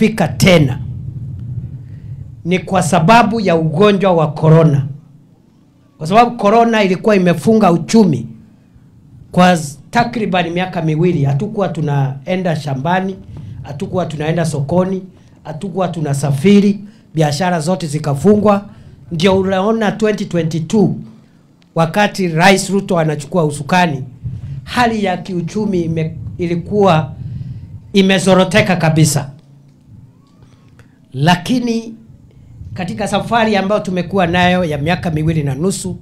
kufika tena ni kwa sababu ya ugonjwa wa corona. Kwa sababu corona ilikuwa imefunga uchumi kwa takriban miaka miwili. Hatukuwa tunaenda shambani, hatukuwa tunaenda sokoni, hatukuwa tunasafiri, biashara zote zikafungwa. Ndio unaona 2022 wakati Rais Ruto anachukua usukani, hali ya kiuchumi ilikuwa imezoroteka kabisa. Lakini katika safari ambayo tumekuwa nayo ya miaka miwili na nusu,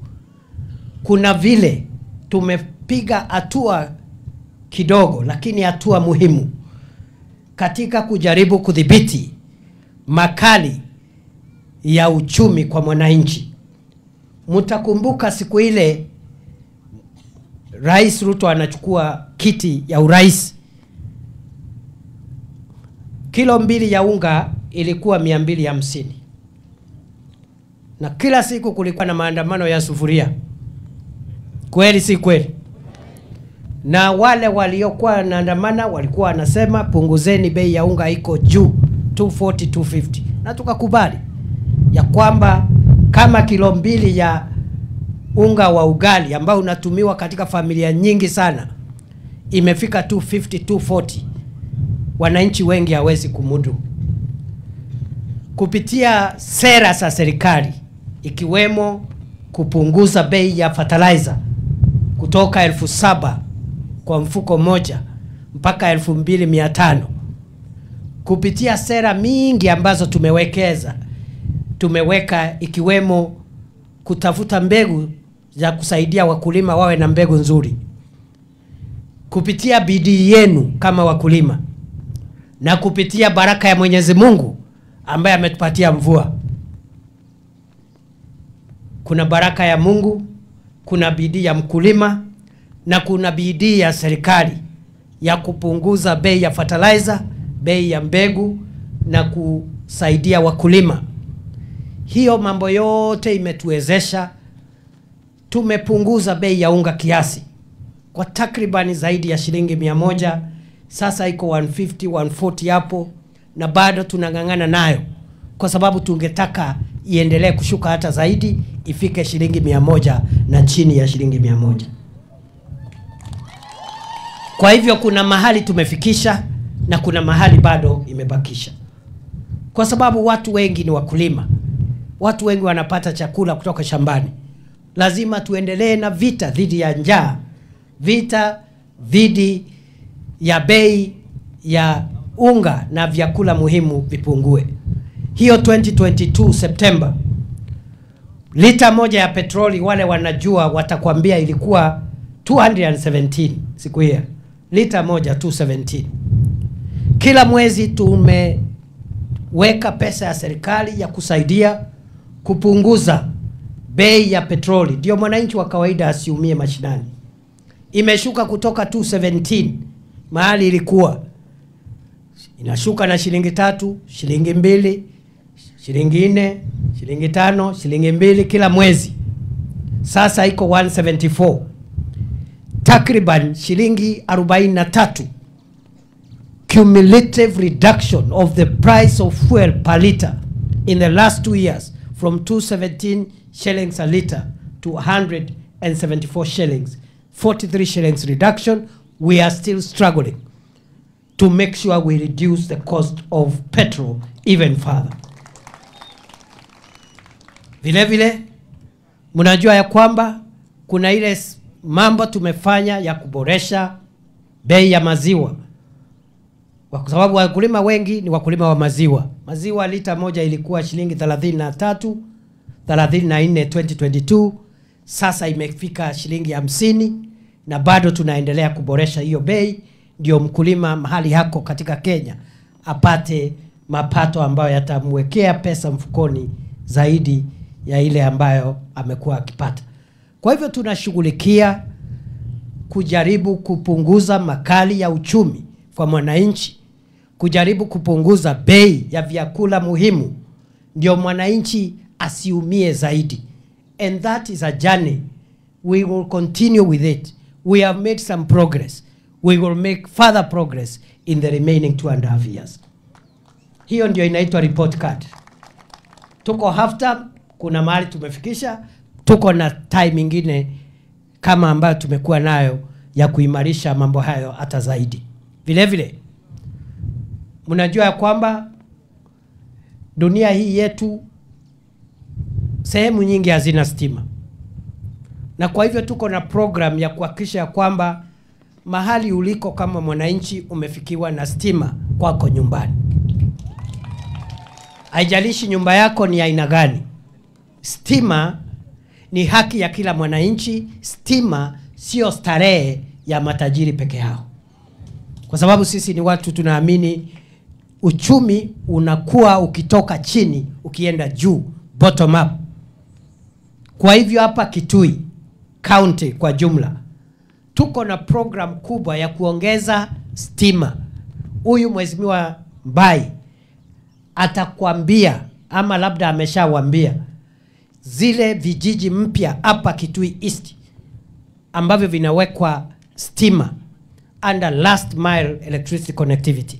kuna vile tumepiga hatua kidogo, lakini hatua muhimu katika kujaribu kudhibiti makali ya uchumi kwa mwananchi. Mtakumbuka siku ile Rais Ruto anachukua kiti ya urais, kilo 2 ya unga ilikuwa 250. Na kila siku kulikuwa na maandamano ya sufuria. Kweli si kweli? Na wale waliokuwa wanaandamana walikuwa wanasema punguzeni bei ya unga, iko juu 240 250. Na tukakubali ya kwamba kama kilo 2 ya unga wa ugali ambao unatumiwa katika familia nyingi sana imefika 250 240, wananchi wengi hawezi kumudu. Kupitia sera za serikali ikiwemo kupunguza bei ya fertilizer kutoka 7,000 kwa mfuko moja mpaka 2,500, kupitia sera mingi ambazo tumeweka ikiwemo kutafuta mbegu za kusaidia wakulima wawe na mbegu nzuri, kupitia bidii yenu kama wakulima, na kupitia baraka ya Mwenyezi Mungu ambaye ametupatia mvua. Kuna baraka ya Mungu, kuna bidii ya mkulima, na kuna bidii ya serikali ya kupunguza bei ya fertilizer, bei ya mbegu, na kusaidia wakulima. Hiyo mambo yote imetuwezesha tumepunguza bei ya unga kiasi kwa takribani zaidi ya shilingi 100. Sasa iko 150 140 hapo, na bado tunangangana nayo kwa sababu tungetaka iendelee kushuka hata zaidi, ifike shilingi 100 na chini ya shilingi 100. Kwa hivyo kuna mahali tumefikisha na kuna mahali bado imebakisha, kwa sababu watu wengi ni wakulima, watu wengi wanapata chakula kutoka shambani. Lazima tuendelee na vita dhidi ya njaa, vita dhidi ya bei ya unga na vyakula muhimu vipungue. Hiyo 2022 September, lita moja ya petroli, wale wanajua watakwambia ilikuwa 217 siku hiyo. Lita moja 217. Kila mwezi tumeweka pesa ya serikali ya kusaidia kupunguza bei ya petroli, ndio mwananchi wa kawaida asiumie mashinani. Imeshuka kutoka 217 mahali ilikuwa, inashuka na shilingi 3, shilingi 2, shilingi 4, shilingi 5, shilingi 2 kila mwezi. Sasa iko 174, takriban shilingi 43 cumulative reduction of the price of fuel per liter in the last 2 years, from 217 shillings a liter to 174 shillings, 43 shillings reduction. We are still struggling to make sure we reduce the cost of petrol even further. Vile vile mnajua ya kwamba kuna ile mambo tumefanya ya kuboresha bei ya maziwa, kwa sababu wakulima wengi ni wakulima wa maziwa. Maziwa lita moja ilikuwa shilingi 34 2022, sasa imefika shilingi 50, na bado tunaendelea kuboresha hiyo bei, ndio mkulima mahali hako katika Kenya apate mapato ambayo yatamwekea pesa mfukoni zaidi ya ile ambayo amekuwa akipata. Kwa hivyo tunashughulikia kujaribu kupunguza makali ya uchumi kwa mwananchi, kujaribu kupunguza bei ya vyakula muhimu, ndio mwananchi asiumie zaidi. And that is a journey. We will continue with it. We have made some progress. We will make further progress in the remaining 2.5 years. Hiyo ndio inaitwa report card. Tuko half term, kuna mahali tumefikisha, tuko na time ingine kama ambayo tumekuwa nayo ya kuimarisha mambo hayo hata zaidi. Vile vile mnajua ya kwamba dunia hii yetu sehemu nyingi hazina stima. Na kwa hivyo tuko na program ya kuhakikisha kwamba mahali uliko kama mwananchi umefikiwa na stima kwako nyumbani. Haijalishi nyumba yako ni aina gani. Stima ni haki ya kila mwananchi. Stima sio starehe ya matajiri peke yao. Kwa sababu sisi ni watu tunaamini uchumi unakuwa ukitoka chini ukienda juu, bottom up. Kwa hivyo hapa Kitui County kwa jumla tuko na program kubwa ya kuongeza stima. Huyu Mheshimiwa Mbai atakwambia ama labda ameshawaambia zile vijiji mpya hapa Kitui East ambavyo vinawekwa stima under last mile electricity connectivity.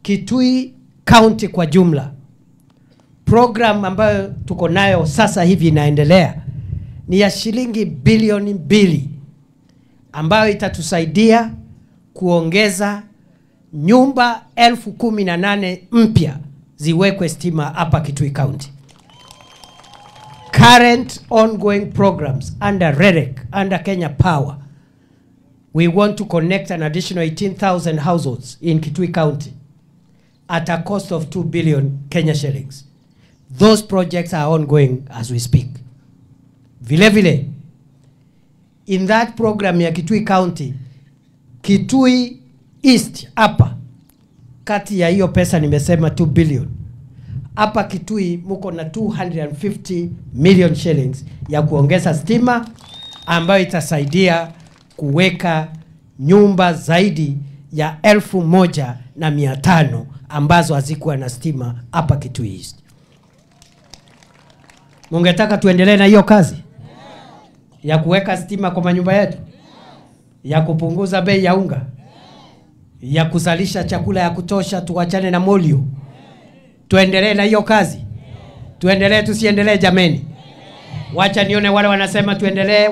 Kitui County kwa jumla, program ambayo tuko nayo sasa hivi inaendelea ni ya shilingi bilioni 2 ambayo itatusaidia kuongeza nyumba 18,000 mpya ziwekwe stima hapa Kitui County. Current ongoing programs under REREC, under Kenya Power, we want to connect an additional 18,000 households in Kitui County at a cost of 2 billion Kenya shillings. Those projects are ongoing as we speak. Vile vile, in that program ya Kitui County, Kitui East hapa, kati ya hiyo pesa nimesema 2 billion, hapa Kitui muko na 250 million shillings ya kuongeza stima ambayo itasaidia kuweka nyumba zaidi ya 1,500 ambazo hazikuwa na stima hapa Kitui East. Mungetaka tuendelee na hiyo kazi ya kuweka stima kwa manyumba yetu, ya kupunguza bei ya unga, ya kuzalisha chakula ya kutosha, tuachane na molio? Tuendelee na hiyo kazi? Tuendelee tusiendelee jameni? Wacha nione wale wanasema tuendelee.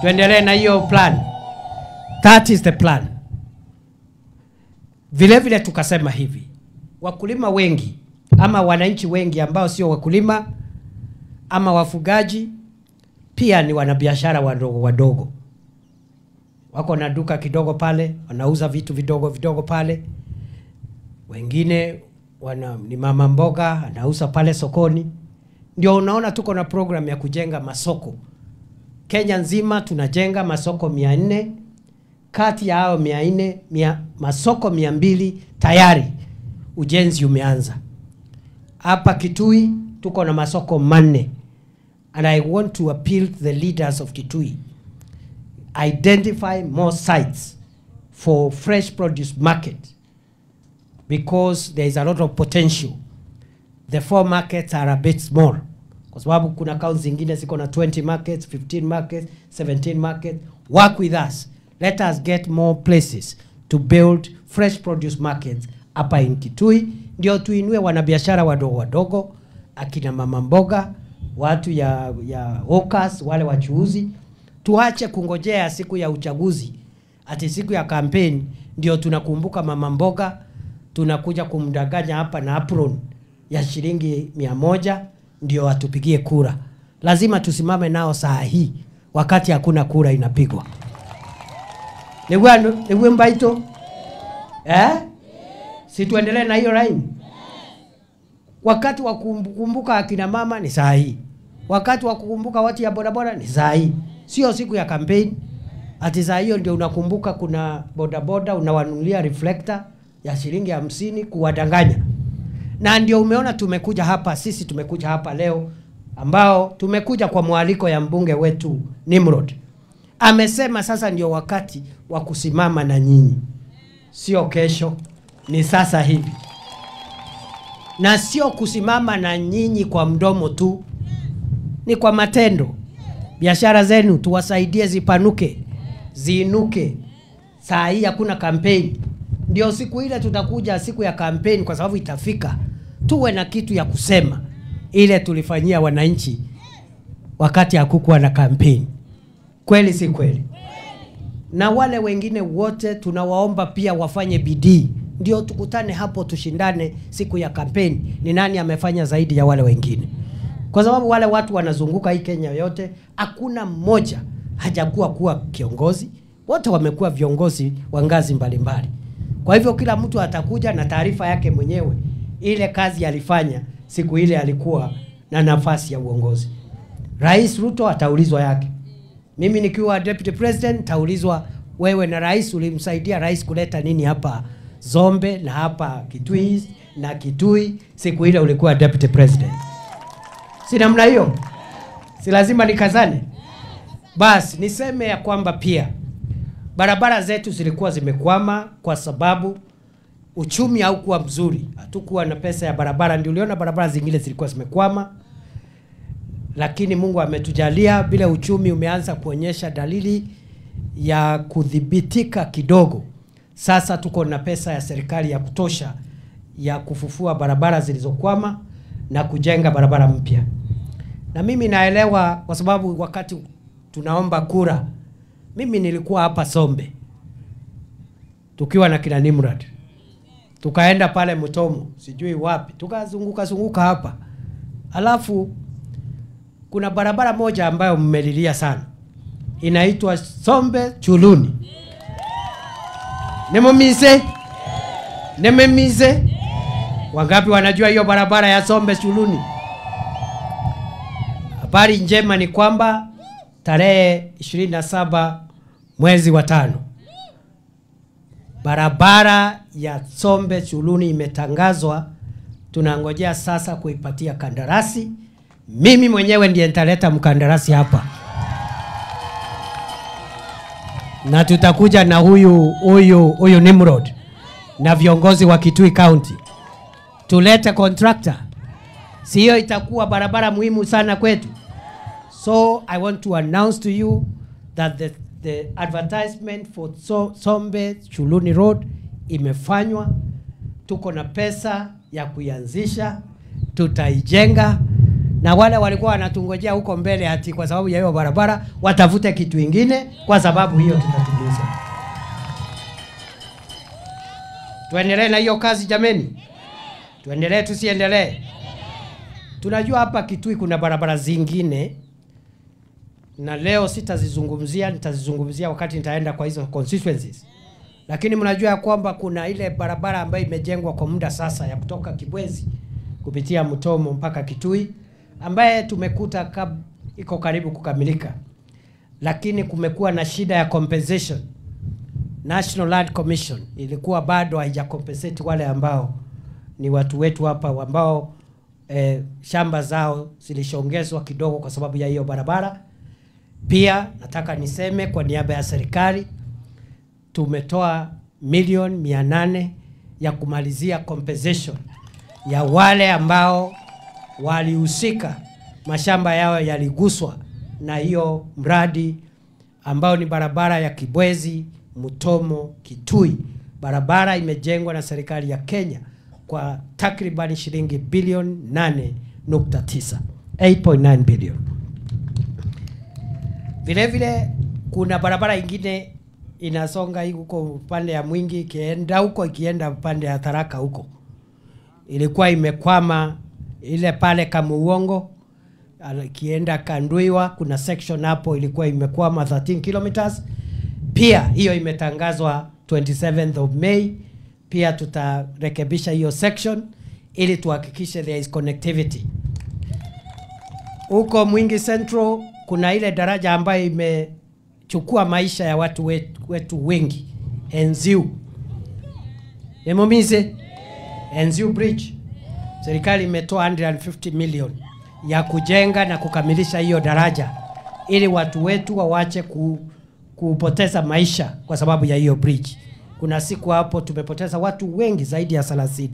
Tuendelee na hiyo plan. That is the plan. Vile vile tukasema hivi, wakulima wengi ama wananchi wengi ambao sio wakulima ama wafugaji pia ni wanabiashara wadogo wadogo. Wako na duka kidogo pale, wanauza vitu vidogo vidogo pale. Wengine ni mama mboga, anauza pale sokoni. Ndio unaona tuko na program ya kujenga masoko. Kenya nzima tunajenga masoko 400. Kati ya hao 400, masoko 200 tayari ujenzi umeanza. Hapa Kitui tuko na masoko 4. And I want to appeal to the leaders of Kitui. Identify more sites for fresh produce market because there is a lot of potential. The 4 markets are a bit small. Kwa sababu kuna counties zingine ziko na 20 markets, 15 markets, 17 markets. Work with us. Let us get more places to build fresh produce markets hapa in Kitui. Ndio tuinue wanabiashara wadogo wadogo, akina mama mboga, watu ya hawkers, wale wachuuzi. Tuache kungojea siku ya uchaguzi, ati siku ya campaign ndio tunakumbuka mama mboga, tunakuja kumdanganya hapa na apron ya shilingi 100 ndio atupigie kura. Lazima tusimame nao saa hii wakati hakuna kura inapigwa. Lewe Mbaito? Si tuendelee na hiyo line? Wakati wa kukumbuka akina mama ni saa hii. Wakati wa kukumbuka watu ya bodaboda ni saa hii. Sio siku ya campaign. Ati saa hiyo ndio unakumbuka kuna bodaboda unawanunulia reflector ya shilingi 50 kuwadanganya. Na ndio umeona tumekuja hapa, sisi tumekuja hapa leo ambao tumekuja kwa mwaliko ya mbunge wetu Nimrod. Amesema sasa ndio wakati wa kusimama na nyinyi. Sio kesho, ni sasa hivi. Na sio kusimama na nyinyi kwa mdomo tu, ni kwa matendo. Biashara zenu tuwasaidie zipanuke, ziinuke. Saa hii hakuna campaign. ndio siku ile tutakuja siku ya kampeni, kwa sababu itafika tuwe na kitu ya kusema ile tulifanyia wananchi wakati hakukuwa na kampeni. Kweli si kweli? Na wale wengine wote tunawaomba pia wafanye bidii, ndio tukutane hapo tushindane siku ya kampeni ni nani amefanya zaidi ya wale wengine. Kwa sababu wale watu wanazunguka hii Kenya yote, hakuna mmoja hajakuwa kuwa kiongozi, wote wamekuwa viongozi wa ngazi mbalimbali. Kwa hivyo kila mtu atakuja na taarifa yake mwenyewe ile kazi alifanya siku ile alikuwa na nafasi ya uongozi. Rais Ruto ataulizwa yake. Mimi nikiwa deputy president taulizwa, wewe na rais ulimsaidia rais kuleta nini hapa Zombe na hapa Kitui na Kitui siku ile ulikuwa deputy president. Si namna hiyo? Si lazima nikazane? Basi niseme ya kwamba pia barabara zetu zilikuwa zimekwama kwa sababu uchumi haukuwa mzuri. Hatukuwa na pesa ya barabara, ndio uliona barabara zingine zilikuwa zimekwama. Lakini Mungu ametujalia, bila uchumi umeanza kuonyesha dalili ya kudhibitika kidogo. Sasa tuko na pesa ya serikali ya kutosha ya kufufua barabara zilizokwama na kujenga barabara mpya. Na mimi naelewa kwa sababu wakati tunaomba kura, mimi nilikuwa hapa Sombe tukiwa na kina Nimrod. Tukaenda pale Mutomo, sijui wapi, tukazunguka hapa. Alafu kuna barabara moja ambayo mmelilia sana, inaitwa Sombe Chuluni. Nememize. Wangapi wanajua hiyo barabara ya Sombe Chuluni? Habari njema ni kwamba tarehe 27 mwezi wa 5 barabara ya Sombe Chuluni imetangazwa. Tunangojea sasa kuipatia kandarasi. Mimi mwenyewe ndiye nitaleta mkandarasi hapa. Na tutakuja na huyu Nimrod na viongozi wa Kitui County. Tulete contractor. Sio itakuwa barabara muhimu sana kwetu. So I want to announce to you that the advertisement for Sombe Chuluni Road imefanywa. Tuko na pesa ya kuianzisha, tutaijenga. Na wale walikuwa wanatungojea huko mbele ati kwa sababu ya hiyo barabara watafute kitu kingine, kwa sababu hiyo tutatimiza. Tuendelee na hiyo kazi jameni. Tuendelee tusiendelee. Tunajua hapa Kitui kuna barabara zingine na leo sitazizungumzia, nitazizungumzia wakati nitaenda kwa hizo constituencies. Lakini mnajua ya kwamba kuna ile barabara ambayo imejengwa kwa muda sasa ya kutoka Kibwezi kupitia Mutomo mpaka Kitui, ambaye tumekuta iko karibu kukamilika. Lakini kumekuwa na shida ya compensation. National Land Commission ilikuwa bado haijacompensate wale ambao ni watu wetu hapa ambao shamba zao zilishongezwa kidogo kwa sababu ya hiyo barabara. Pia nataka niseme kwa niaba ya serikali tumetoa milioni 800 ya kumalizia compensation ya wale ambao walihusika, mashamba yao yaliguswa na hiyo mradi ambao ni barabara ya Kibwezi Mutomo Kitui. Barabara imejengwa na serikali ya Kenya kwa takriban shilingi bilioni 8.9, 8.9 billion. Vile vile kuna barabara ingine inasonga huko upande ya Mwingi ikienda upande ya Tharaka huko. Ilikuwa imekwama ile pale Kamuongo ikienda Kanduiwa, kuna section hapo ilikuwa imekwama 13 kilometers. Pia hiyo imetangazwa 27th of May. Pia tutarekebisha hiyo section ili tuhakikishe there is connectivity. Huko Mwingi Central kuna ile daraja ambayo imechukua maisha ya watu wetu wengi, Enziu. Nemomize Enziu Bridge. Serikali imetoa 150 million ya kujenga na kukamilisha hiyo daraja ili watu wetu wawache kupoteza maisha kwa sababu ya hiyo bridge. Kuna siku hapo tumepoteza watu wengi zaidi ya 30.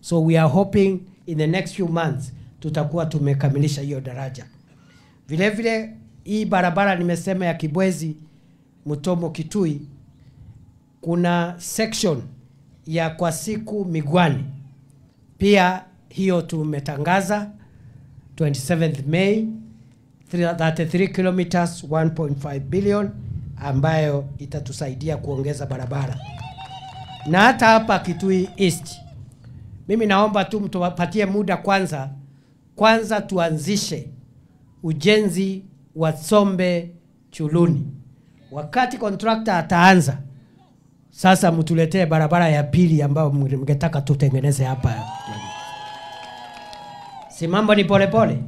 So we are hoping in the next few months tutakuwa tumekamilisha hiyo daraja. Vile vile hii barabara nimesema ya Kibwezi Mutomo Kitui, kuna section ya kwa siku Migwani. Pia hiyo tumetangaza 27th May 33 kilometers 1.5 billion ambayo itatusaidia kuongeza barabara. Na hata hapa Kitui East, mimi naomba tu mtupatie muda kwanza tuanzishe ujenzi wa Sombe Chuluni. Wakati contractor ataanza, sasa mtuletee barabara ya pili ambayo mngetaka tutengeneze hapa. Si mambo ni pole pole.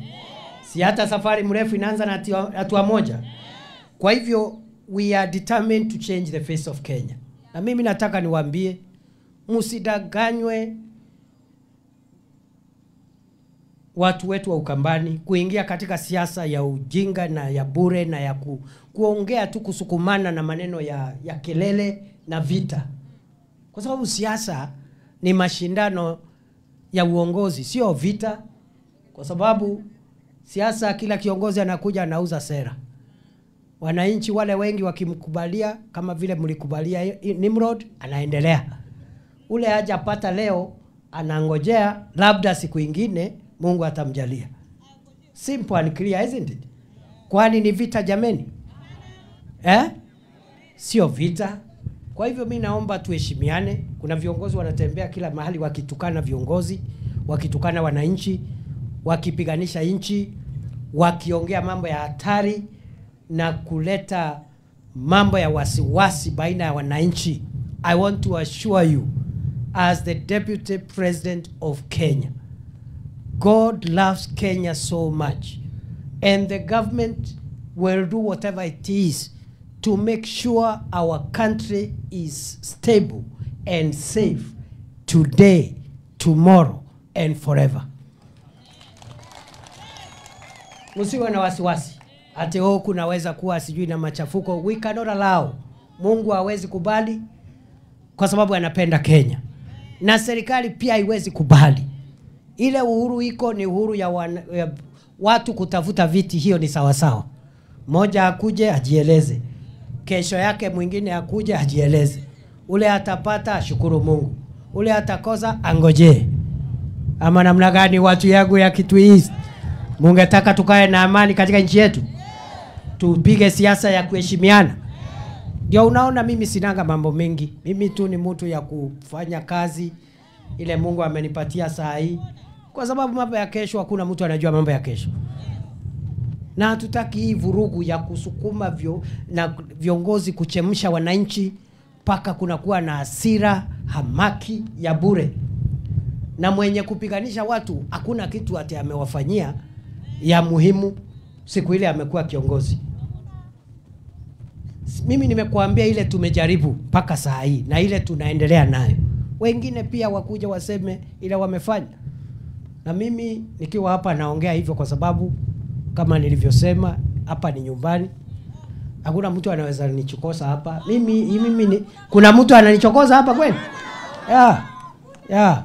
Si hata safari mrefu inaanza na hatua moja. Kwa hivyo we are determined to change the face of Kenya. Na mimi nataka niwaambie, msidanganywe watu wetu wa Ukambani kuingia katika siasa ya ujinga na ya bure na ya kuongea tu kusukumana na maneno ya kelele na vita. Kwa sababu siasa ni mashindano ya uongozi, sio vita. Kwa sababu siasa kila kiongozi anakuja anauza sera. Wananchi wale wengi wakimkubalia kama vile mlikubalia Nimrod, anaendelea. Ule hajapata leo anangojea labda siku ingine Mungu atamjalia. Simple and clear, isn't it? Kwani ni vita jameni? Sio vita. Kwa hivyo mimi naomba tuheshimiane. Kuna viongozi wanatembea kila mahali wakitukana viongozi, wakitukana wananchi, wakipiganisha nchi, wakiongea mambo ya hatari na kuleta mambo ya wasiwasi baina ya wananchi. I want to assure you as the Deputy President of Kenya, God loves Kenya so much, and the government will do whatever it is to make sure our country is stable and safe today, tomorrow, and forever. Msiwe na wasiwasi. Ati kunaweza kuwa sijui na machafuko. We cannot allow. Mungu hawezi kubali kwa sababu anapenda Kenya. Na serikali pia haiwezi kubali. Ile uhuru iko ni uhuru ya watu kutafuta viti, hiyo ni sawa sawa. Moja akuje ajieleze. Kesho yake mwingine akuje ajieleze. Ule atapata ashukuru Mungu. Ule atakosa angoje. Ama namna gani watu yangu ya Kitui East? Mungetaka tukae na amani katika nchi yetu? Tupige siasa ya kuheshimiana. Ndio unaona mimi sinanga mambo mengi. Mimi tu ni mtu ya kufanya kazi ile Mungu amenipatia saa hii. Kwa sababu mambo ya kesho hakuna mtu anajua mambo ya kesho. Na hatutaki hii vurugu ya kusukuma na viongozi kuchemsha wananchi paka kunakuwa na hasira, hamaki ya bure. Na mwenye kupiganisha watu hakuna kitu ati amewafanyia ya muhimu siku ile amekuwa kiongozi. Mimi nimekuambia ile tumejaribu mpaka saa hii na ile tunaendelea nayo. Wengine pia wakuja waseme ile wamefanya. Na mimi nikiwa hapa naongea hivyo kwa sababu kama nilivyosema hapa ni nyumbani. Hakuna mtu anaweza nichokoza hapa. Mimi kuna mtu ananichokoza hapa kweli?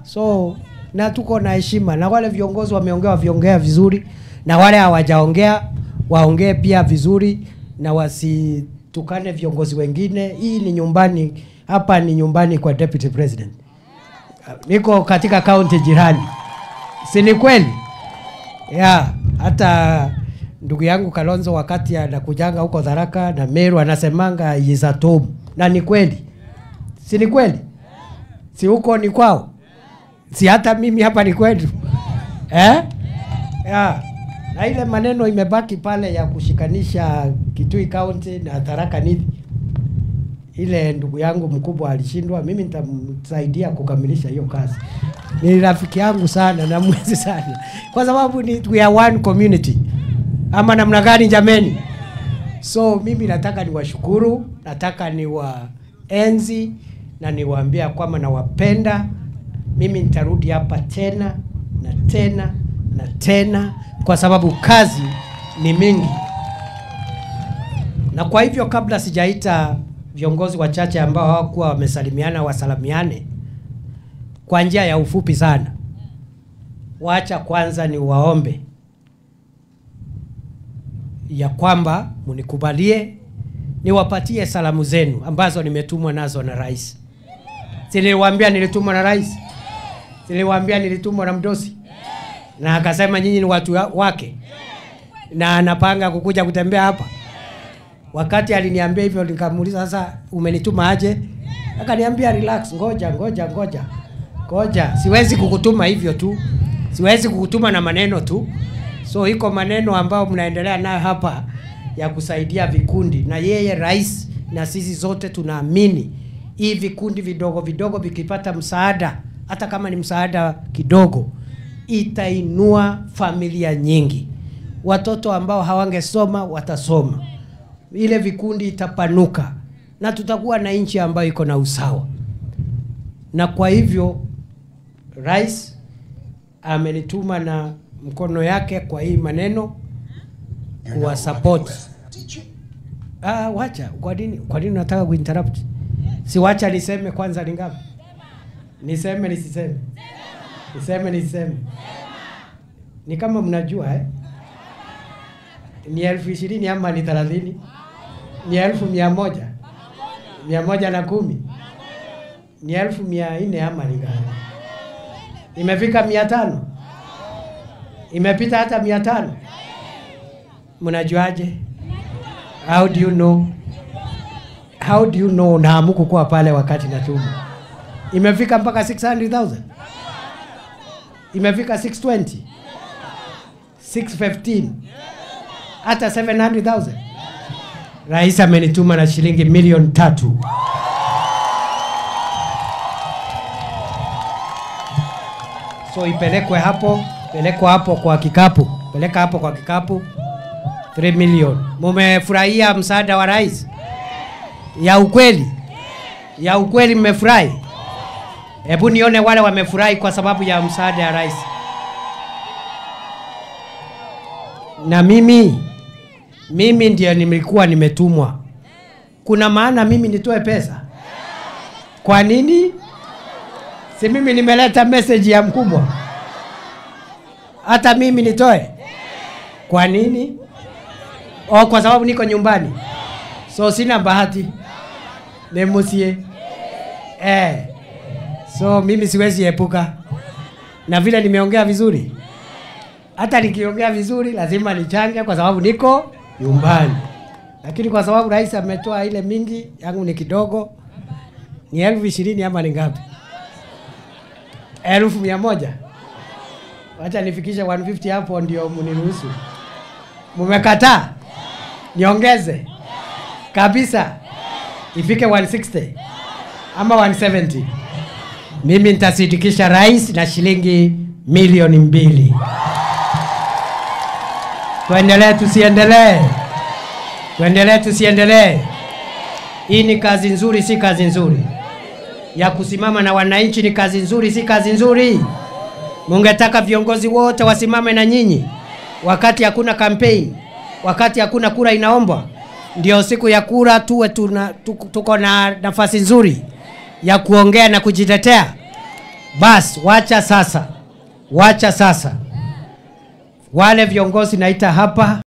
So na tuko na heshima na wale viongozi wameongea vizuri na wale hawajaongea waongee pia vizuri na wasitukane viongozi wengine. Hii ni nyumbani, hapa ni nyumbani kwa Deputy President. Niko katika county jirani. Si ni kweli? Hata ndugu yangu Kalonzo wakati anakujanga huko Tharaka na Meru anasemanga is at home. Na ni kweli. Si ni kweli? Si huko ni kwao? Si hata mimi hapa ni kwetu. Na ile maneno imebaki pale ya kushikanisha Kitui County na Tharaka Nithi. Ile ndugu yangu mkubwa alishindwa, mimi nitamsaidia kukamilisha hiyo kazi. Ni rafiki yangu sana na mwezi sana. Kwa sababu we are one community. Ama namna gani jameni? So mimi nataka niwashukuru, nataka niwaenzi na niwaambia kwamba nawapenda. Mimi nitarudi hapa tena na tena na tena kwa sababu kazi ni mingi. Na kwa hivyo kabla sijaita viongozi wachache ambao hawakuwa wamesalimiana wasalimiane kwa njia ya ufupi sana. Wacha kwanza ni waombe ya kwamba munikubalie niwapatie salamu zenu ambazo nimetumwa nazo na rais. Siliwaambia nilitumwa na rais. Siliwaambia nilitumwa na mdosi. Na akasema nyinyi ni watu wake. Na anapanga kukuja kutembea hapa. Wakati aliniambia hivyo nikamuuliza sasa umenituma aje? Akaniambia relax, ngoja. Siwezi kukutuma hivyo tu. Siwezi kukutuma na maneno tu. So iko maneno ambayo mnaendelea nayo hapa ya kusaidia vikundi, na yeye rais na sisi zote tunaamini hii vikundi vidogo vikipata msaada, hata kama ni msaada kidogo, itainua familia nyingi. Watoto ambao hawangesoma watasoma. Ile vikundi itapanuka na tutakuwa na nchi ambayo iko na usawa. Na kwa hivyo rais amenituma na mkono yake kwa hii maneno wa support. Wacha, kwa nini unataka kuinterrupt? Si wacha niseme kwanza ni ngapi? Niseme nisiseme? Niseme. Ni kama mnajua ni 20,000 ama ni 30? Ni 1,100? 110? Ni 1,400 ama ni gani? Imefika 500? Imepita hata 500? Mnajuaje? How do you know na hamkukuwa pale wakati natuma? Imefika mpaka 600,000? Imefika 620? 615? Hata 700,000? Rais amenituma na shilingi 3,000,000. So ipelekwe hapo kwa kikapu. Peleka hapo kwa kikapu. 3 million. Mumefurahia msaada wa rais? Ya ukweli mmefurahi? Hebu nione wale wamefurahi kwa sababu ya msaada ya rais. Na mimi ndiye nilikuwa nimetumwa. Kuna maana mimi nitoe pesa? Kwa nini? Si mimi nimeleta message ya mkubwa. Hata mimi nitoe? Kwa nini? Kwa sababu niko nyumbani. So sina bahati. Nemusie. So mimi siwezi epuka. Na vile nimeongea vizuri. Hata nikiongea vizuri lazima nichange kwa sababu niko nyumbani. Lakini kwa sababu rais ametoa ile mingi, yangu ni kidogo. Ni 20,000 ama ni ngapi? 1,100? Wacha nifikishe 150 hapo ndio mniruhusu. Mmekataa? Niongeze kabisa ifike 160 ama 170? Mimi nitasidikisha rais na shilingi 2,000,000. Tuendelee tusiendelee? Hii ni kazi nzuri, si kazi nzuri? Ya kusimama na wananchi ni kazi nzuri, si kazi nzuri? Mungetaka viongozi wote wasimame na nyinyi wakati hakuna campaign, wakati hakuna kura inaombwa, ndio siku ya kura tuwe tuko na nafasi nzuri ya kuongea na kujitetea. Bas, wacha sasa wale viongozi naita hapa.